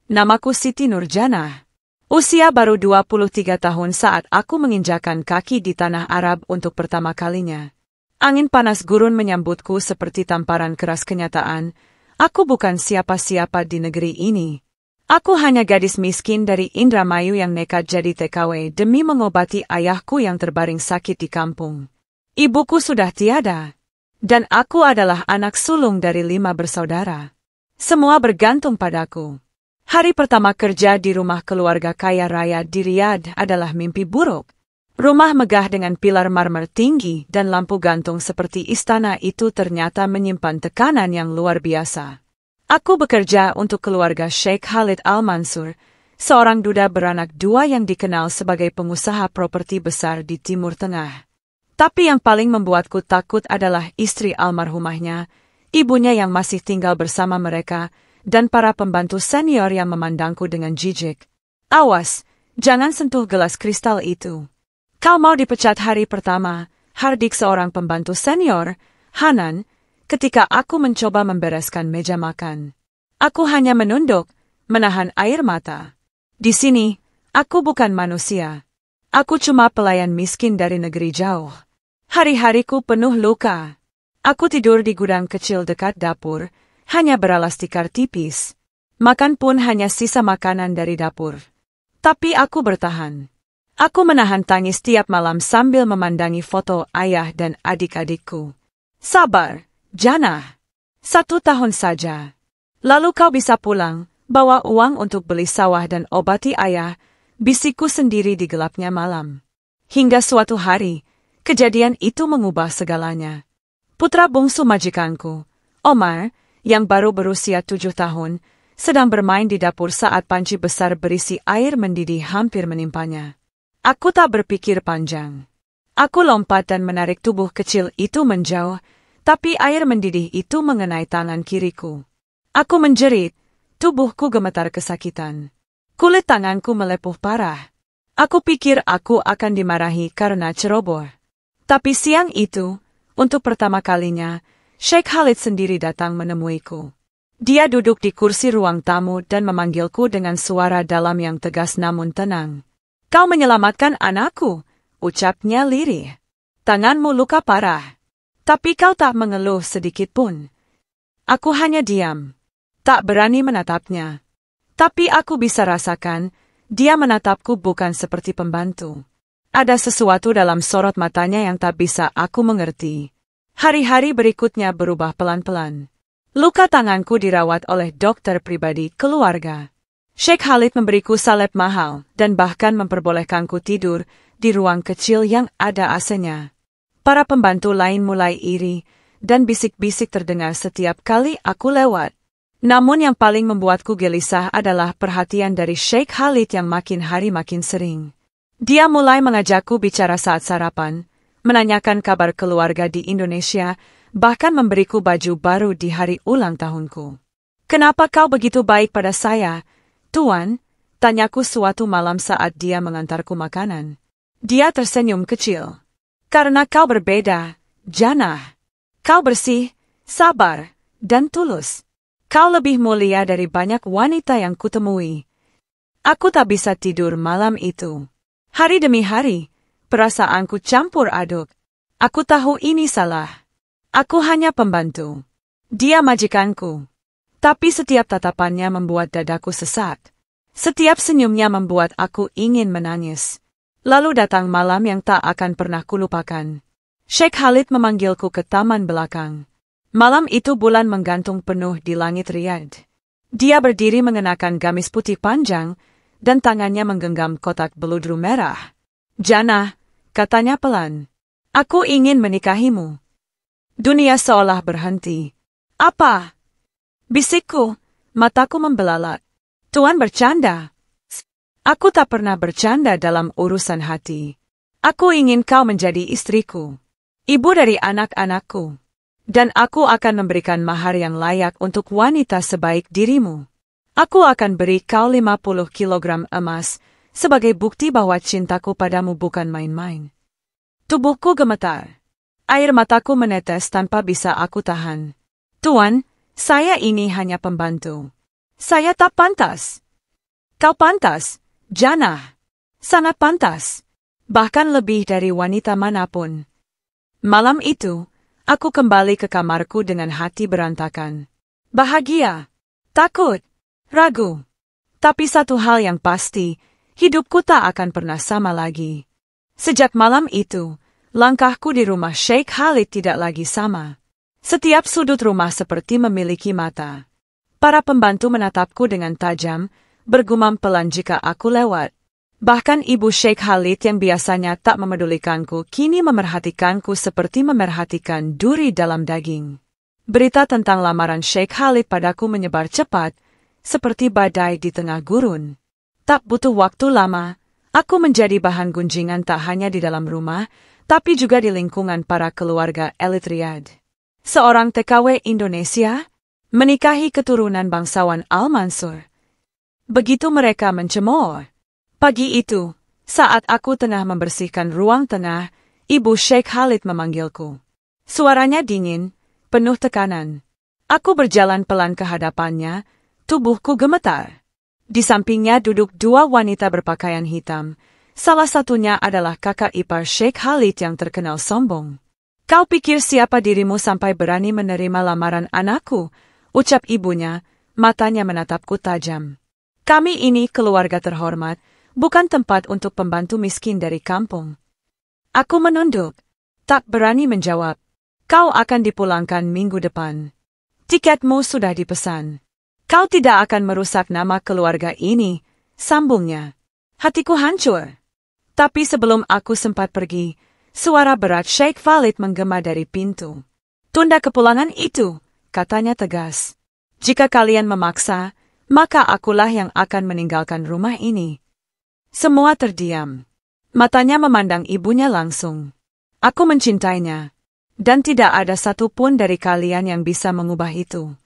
Namaku Siti Nurjana. Usia baru 23 tahun saat aku menginjakan kaki di tanah Arab untuk pertama kalinya. Angin panas gurun menyambutku seperti tamparan keras kenyataan. Aku bukan siapa-siapa di negeri ini. Aku hanya gadis miskin dari Indramayu yang nekat jadi TKW demi mengobati ayahku yang terbaring sakit di kampung. Ibuku sudah tiada. Dan aku adalah anak sulung dari 5 bersaudara. Semua bergantung padaku. Hari pertama kerja di rumah keluarga kaya raya di Riyadh adalah mimpi buruk. Rumah megah dengan pilar marmer tinggi dan lampu gantung seperti istana itu ternyata menyimpan tekanan yang luar biasa. Aku bekerja untuk keluarga Sheikh Khalid Al-Mansur, seorang duda beranak 2 yang dikenal sebagai pengusaha properti besar di Timur Tengah. Tapi yang paling membuatku takut adalah istri almarhumahnya, ibunya yang masih tinggal bersama mereka, dan para pembantu senior yang memandangku dengan jijik. Awas, jangan sentuh gelas kristal itu. Kau mau dipecat hari pertama, hardik seorang pembantu senior, Hanan, ketika aku mencoba membereskan meja makan. Aku hanya menunduk, menahan air mata. Di sini, aku bukan manusia. Aku cuma pelayan miskin dari negeri jauh. Hari-hariku penuh luka. Aku tidur di gudang kecil dekat dapur, hanya beralas tikar tipis. Makan pun hanya sisa makanan dari dapur. Tapi aku bertahan. Aku menahan tangis tiap malam sambil memandangi foto ayah dan adik-adikku. Sabar, Jana. 1 tahun saja. Lalu kau bisa pulang, bawa uang untuk beli sawah dan obati ayah, bisikku sendiri di gelapnya malam. Hingga suatu hari, kejadian itu mengubah segalanya. Putra bungsu majikanku, Omar, yang baru berusia 7 tahun, sedang bermain di dapur saat panci besar berisi air mendidih hampir menimpanya. Aku tak berpikir panjang. Aku lompat dan menarik tubuh kecil itu menjauh, tapi air mendidih itu mengenai tangan kiriku. Aku menjerit, tubuhku gemetar kesakitan. Kulit tanganku melepuh parah. Aku pikir aku akan dimarahi karena ceroboh. Tapi siang itu, untuk pertama kalinya, Sheikh Khalid sendiri datang menemuiku. Dia duduk di kursi ruang tamu dan memanggilku dengan suara dalam yang tegas namun tenang. Kau menyelamatkan anakku, ucapnya lirih. Tanganmu luka parah. Tapi kau tak mengeluh sedikit pun. Aku hanya diam. Tak berani menatapnya. Tapi aku bisa rasakan, dia menatapku bukan seperti pembantu. Ada sesuatu dalam sorot matanya yang tak bisa aku mengerti. Hari-hari berikutnya berubah pelan-pelan. Luka tanganku dirawat oleh dokter pribadi keluarga. Sheikh Khalid memberiku salep mahal dan bahkan memperbolehkanku tidur di ruang kecil yang ada AC-nya. Para pembantu lain mulai iri dan bisik-bisik terdengar setiap kali aku lewat. Namun yang paling membuatku gelisah adalah perhatian dari Sheikh Khalid yang makin hari makin sering. Dia mulai mengajakku bicara saat sarapan, menanyakan kabar keluarga di Indonesia, bahkan memberiku baju baru di hari ulang tahunku. Kenapa kau begitu baik pada saya, Tuan? Tanyaku suatu malam saat dia mengantarku makanan. Dia tersenyum kecil. Karena kau berbeda, Jana. Kau bersih, sabar, dan tulus. Kau lebih mulia dari banyak wanita yang kutemui. Aku tak bisa tidur malam itu. Hari demi hari, perasaanku campur aduk. Aku tahu ini salah. Aku hanya pembantu. Dia majikanku. Tapi setiap tatapannya membuat dadaku sesak. Setiap senyumnya membuat aku ingin menangis. Lalu datang malam yang tak akan pernah kulupakan. Sheikh Khalid memanggilku ke taman belakang. Malam itu bulan menggantung penuh di langit Riyadh. Dia berdiri mengenakan gamis putih panjang, dan tangannya menggenggam kotak beludru merah. Jana, katanya pelan. Aku ingin menikahimu. Dunia seolah berhenti. Apa? Bisikku, mataku membelalak. Tuan bercanda. Aku tak pernah bercanda dalam urusan hati. Aku ingin kau menjadi istriku. Ibu dari anak-anakku. Dan aku akan memberikan mahar yang layak untuk wanita sebaik dirimu. Aku akan beri kau 50 kilogram emas, sebagai bukti bahwa cintaku padamu bukan main-main. Tubuhku gemetar. Air mataku menetes tanpa bisa aku tahan. Tuan, saya ini hanya pembantu. Saya tak pantas. Kau pantas, Jannah. Sangat pantas. Bahkan lebih dari wanita manapun. Malam itu, aku kembali ke kamarku dengan hati berantakan. Bahagia, takut, ragu. Tapi satu hal yang pasti, hidupku tak akan pernah sama lagi. Sejak malam itu, langkahku di rumah Sheikh Khalid tidak lagi sama. Setiap sudut rumah seperti memiliki mata. Para pembantu menatapku dengan tajam, bergumam pelan jika aku lewat. Bahkan ibu Sheikh Khalid yang biasanya tak memedulikanku kini memerhatikanku seperti memerhatikan duri dalam daging. Berita tentang lamaran Sheikh Khalid padaku menyebar cepat, seperti badai di tengah gurun. Tak butuh waktu lama, aku menjadi bahan gunjingan tak hanya di dalam rumah, tapi juga di lingkungan para keluarga elit Riyadh. Seorang TKW Indonesia menikahi keturunan bangsawan Al-Mansur. Begitu mereka mencemooh. Pagi itu, saat aku tengah membersihkan ruang tengah, ibu Sheikh Khalid memanggilku. Suaranya dingin, penuh tekanan. Aku berjalan pelan ke hadapannya, tubuhku gemetar. Di sampingnya duduk dua wanita berpakaian hitam. Salah satunya adalah kakak ipar Sheikh Khalid yang terkenal sombong. Kau pikir siapa dirimu sampai berani menerima lamaran anakku? Ucap ibunya, matanya menatapku tajam. Kami ini keluarga terhormat, bukan tempat untuk pembantu miskin dari kampung. Aku menunduk, tak berani menjawab. Kau akan dipulangkan minggu depan. Tiketmu sudah dipesan. Kau tidak akan merusak nama keluarga ini, sambungnya. Hatiku hancur. Tapi sebelum aku sempat pergi, suara berat Sheikh Khalid menggema dari pintu. Tunda kepulangan itu, katanya tegas. Jika kalian memaksa, maka akulah yang akan meninggalkan rumah ini. Semua terdiam. Matanya memandang ibunya langsung. Aku mencintainya. Dan tidak ada satupun dari kalian yang bisa mengubah itu.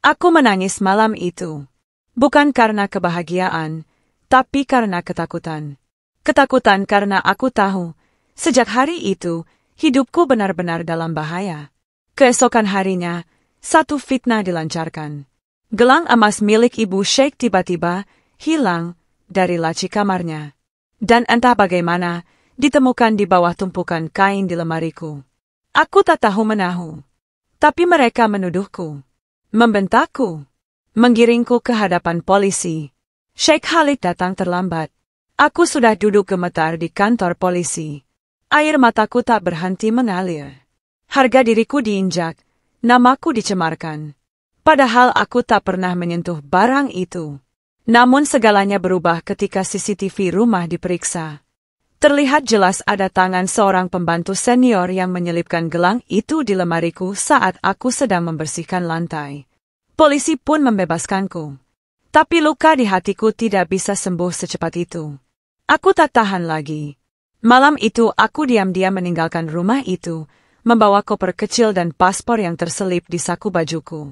Aku menangis malam itu. Bukan karena kebahagiaan, tapi karena ketakutan. Ketakutan karena aku tahu, sejak hari itu, hidupku benar-benar dalam bahaya. Keesokan harinya, satu fitnah dilancarkan. Gelang emas milik ibu Sheikh tiba-tiba hilang dari laci kamarnya. Dan entah bagaimana, ditemukan di bawah tumpukan kain di lemariku. Aku tak tahu menahu. Tapi mereka menuduhku. Membentakku. Menggiringku ke hadapan polisi. Sheikh Khalid datang terlambat. Aku sudah duduk gemetar di kantor polisi. Air mataku tak berhenti mengalir. Harga diriku diinjak. Namaku dicemarkan. Padahal aku tak pernah menyentuh barang itu. Namun segalanya berubah ketika CCTV rumah diperiksa. Terlihat jelas ada tangan seorang pembantu senior yang menyelipkan gelang itu di lemariku saat aku sedang membersihkan lantai. Polisi pun membebaskanku. Tapi luka di hatiku tidak bisa sembuh secepat itu. Aku tak tahan lagi. Malam itu aku diam-diam meninggalkan rumah itu, membawa koper kecil dan paspor yang terselip di saku bajuku.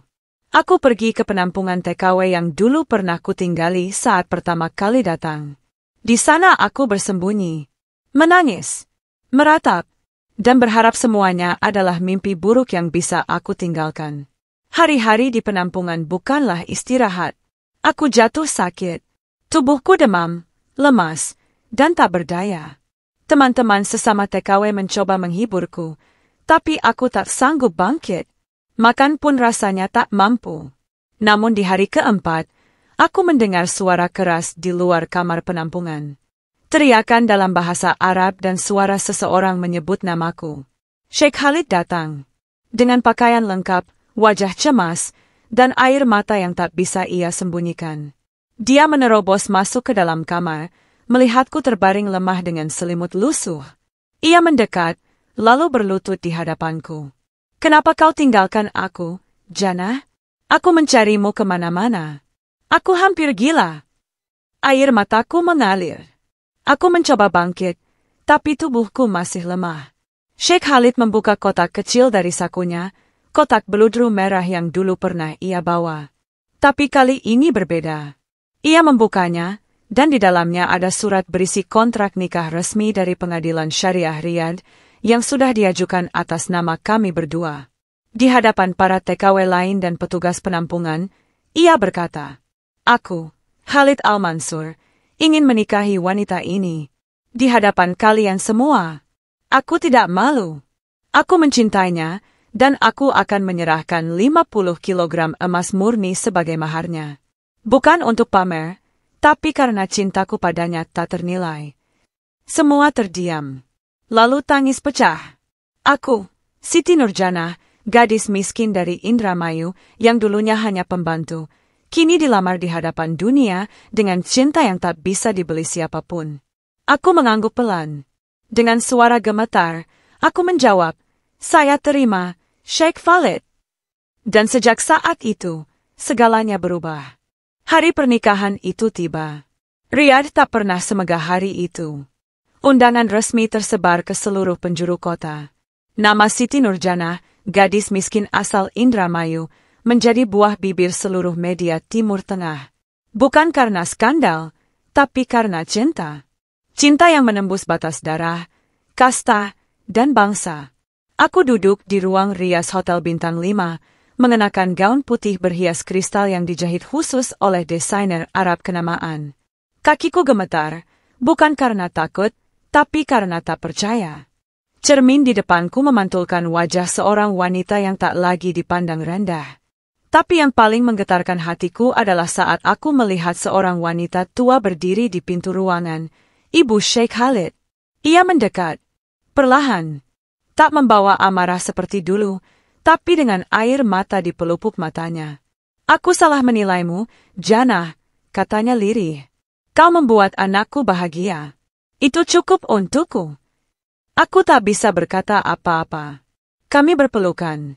Aku pergi ke penampungan TKW yang dulu pernah kutinggali saat pertama kali datang. Di sana aku bersembunyi, menangis, meratap, dan berharap semuanya adalah mimpi buruk yang bisa aku tinggalkan. Hari-hari di penampungan bukanlah istirahat. Aku jatuh sakit, tubuhku demam, lemas, dan tak berdaya. Teman-teman sesama TKW mencoba menghiburku, tapi aku tak sanggup bangkit. Makan pun rasanya tak mampu. Namun di hari keempat, aku mendengar suara keras di luar kamar penampungan. Teriakan dalam bahasa Arab dan suara seseorang menyebut namaku. Sheikh Khalid datang. Dengan pakaian lengkap, wajah cemas, dan air mata yang tak bisa ia sembunyikan. Dia menerobos masuk ke dalam kamar, melihatku terbaring lemah dengan selimut lusuh. Ia mendekat, lalu berlutut di hadapanku. Kenapa kau tinggalkan aku, Jannah? Aku mencarimu kemana-mana. Aku hampir gila. Air mataku mengalir. Aku mencoba bangkit, tapi tubuhku masih lemah. Sheikh Khalid membuka kotak kecil dari sakunya, kotak beludru merah yang dulu pernah ia bawa. Tapi kali ini berbeda. Ia membukanya, dan di dalamnya ada surat berisi kontrak nikah resmi dari Pengadilan Syariah Riyadh, yang sudah diajukan atas nama kami berdua. Di hadapan para TKW lain dan petugas penampungan, ia berkata, "Aku, Khalid Al-Mansur, ingin menikahi wanita ini. Di hadapan kalian semua. Aku tidak malu. Aku mencintainya, dan aku akan menyerahkan 50 kilogram emas murni sebagai maharnya. Bukan untuk pamer, tapi karena cintaku padanya tak ternilai. Semua terdiam. Lalu tangis pecah. Aku, Siti Nurjana, gadis miskin dari Indramayu yang dulunya hanya pembantu, kini dilamar di hadapan dunia dengan cinta yang tak bisa dibeli siapapun. Aku mengangguk pelan. Dengan suara gemetar, aku menjawab, "Saya terima, Sheikh Khalid." Dan sejak saat itu, segalanya berubah. Hari pernikahan itu tiba. Riyadh tak pernah semegah hari itu. Undangan resmi tersebar ke seluruh penjuru kota. Nama Siti Nurjana, gadis miskin asal Indramayu, menjadi buah bibir seluruh media Timur Tengah. Bukan karena skandal, tapi karena cinta. Cinta yang menembus batas darah, kasta, dan bangsa. Aku duduk di ruang rias Hotel Bintang 5, mengenakan gaun putih berhias kristal yang dijahit khusus oleh desainer Arab kenamaan. Kakiku gemetar, bukan karena takut, tapi karena tak percaya. Cermin di depanku memantulkan wajah seorang wanita yang tak lagi dipandang rendah. Tapi yang paling menggetarkan hatiku adalah saat aku melihat seorang wanita tua berdiri di pintu ruangan, Ibu Sheikh Khalid. Ia mendekat, perlahan. Tak membawa amarah seperti dulu, tapi dengan air mata di pelupuk matanya. "Aku salah menilaimu, Jannah," katanya lirih. "Kau membuat anakku bahagia. Itu cukup untukku." Aku tak bisa berkata apa-apa. Kami berpelukan.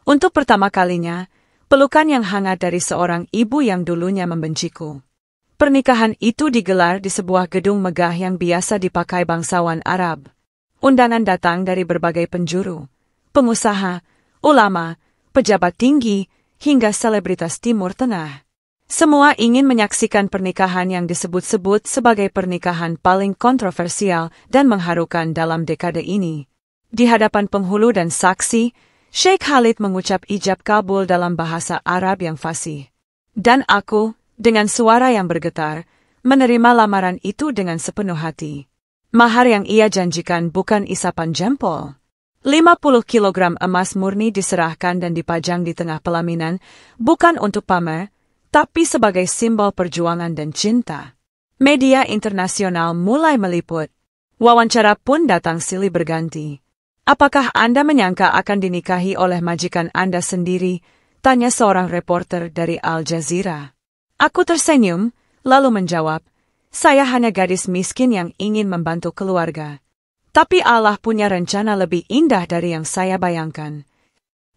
Untuk pertama kalinya, pelukan yang hangat dari seorang ibu yang dulunya membenciku. Pernikahan itu digelar di sebuah gedung megah yang biasa dipakai bangsawan Arab. Undangan datang dari berbagai penjuru, pengusaha, ulama, pejabat tinggi, hingga selebritas Timur Tengah. Semua ingin menyaksikan pernikahan yang disebut-sebut sebagai pernikahan paling kontroversial dan mengharukan dalam dekade ini. Di hadapan penghulu dan saksi, Sheikh Khalid mengucap ijab kabul dalam bahasa Arab yang fasih. Dan aku, dengan suara yang bergetar, menerima lamaran itu dengan sepenuh hati. Mahar yang ia janjikan bukan isapan jempol. 50 kilogram emas murni diserahkan dan dipajang di tengah pelaminan, bukan untuk pamer, tapi sebagai simbol perjuangan dan cinta. Media internasional mulai meliput. Wawancara pun datang silih berganti. "Apakah Anda menyangka akan dinikahi oleh majikan Anda sendiri?" tanya seorang reporter dari Al Jazeera. Aku tersenyum, lalu menjawab, "Saya hanya gadis miskin yang ingin membantu keluarga. Tapi Allah punya rencana lebih indah dari yang saya bayangkan."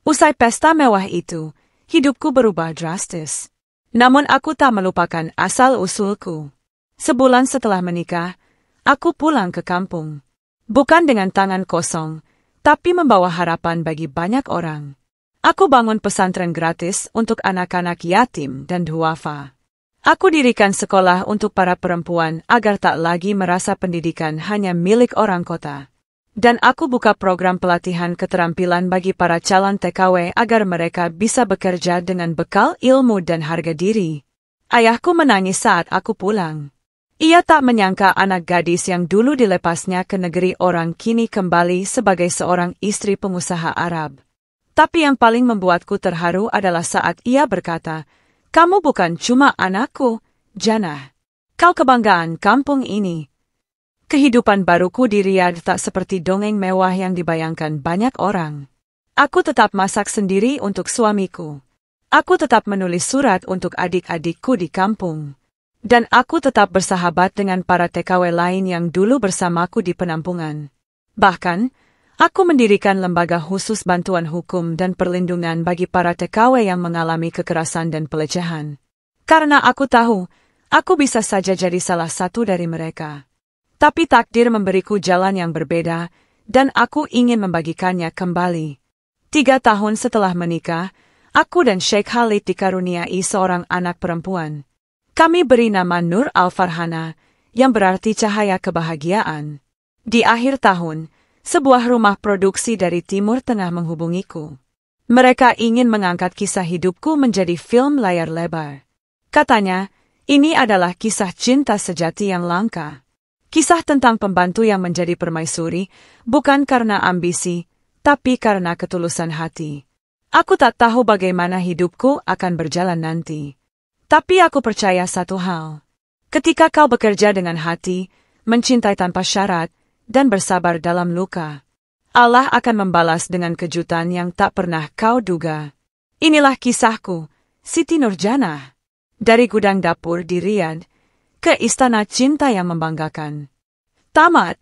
Usai pesta mewah itu, hidupku berubah drastis. Namun aku tak melupakan asal-usulku. Sebulan setelah menikah, aku pulang ke kampung. Bukan dengan tangan kosong, tapi membawa harapan bagi banyak orang. Aku bangun pesantren gratis untuk anak-anak yatim dan duafa. Aku dirikan sekolah untuk para perempuan agar tak lagi merasa pendidikan hanya milik orang kota. Dan aku buka program pelatihan keterampilan bagi para calon TKW agar mereka bisa bekerja dengan bekal ilmu dan harga diri. Ayahku menangis saat aku pulang. Ia tak menyangka anak gadis yang dulu dilepasnya ke negeri orang kini kembali sebagai seorang istri pengusaha Arab. Tapi yang paling membuatku terharu adalah saat ia berkata, "Kamu bukan cuma anakku, Jannah. Kau kebanggaan kampung ini." Kehidupan baruku di Riyadh tak seperti dongeng mewah yang dibayangkan banyak orang. Aku tetap masak sendiri untuk suamiku. Aku tetap menulis surat untuk adik-adikku di kampung. Dan aku tetap bersahabat dengan para TKW lain yang dulu bersamaku di penampungan. Bahkan, aku mendirikan lembaga khusus bantuan hukum dan perlindungan bagi para TKW yang mengalami kekerasan dan pelecehan. Karena aku tahu, aku bisa saja jadi salah satu dari mereka. Tapi takdir memberiku jalan yang berbeda, dan aku ingin membagikannya kembali. 3 tahun setelah menikah, aku dan Sheikh Khalid dikaruniai seorang anak perempuan. Kami beri nama Nur Al-Farhana, yang berarti cahaya kebahagiaan. Di akhir tahun, sebuah rumah produksi dari Timur Tengah menghubungiku. Mereka ingin mengangkat kisah hidupku menjadi film layar lebar. Katanya, Ini adalah kisah cinta sejati yang langka. Kisah tentang pembantu yang menjadi permaisuri, bukan karena ambisi, tapi karena ketulusan hati. Aku tak tahu bagaimana hidupku akan berjalan nanti. Tapi aku percaya satu hal. Ketika kau bekerja dengan hati, mencintai tanpa syarat, dan bersabar dalam luka, Allah akan membalas dengan kejutan yang tak pernah kau duga. Inilah kisahku, Siti Nurjanah. Dari gudang dapur di Riyadh ke istana cinta yang membanggakan. Tamat.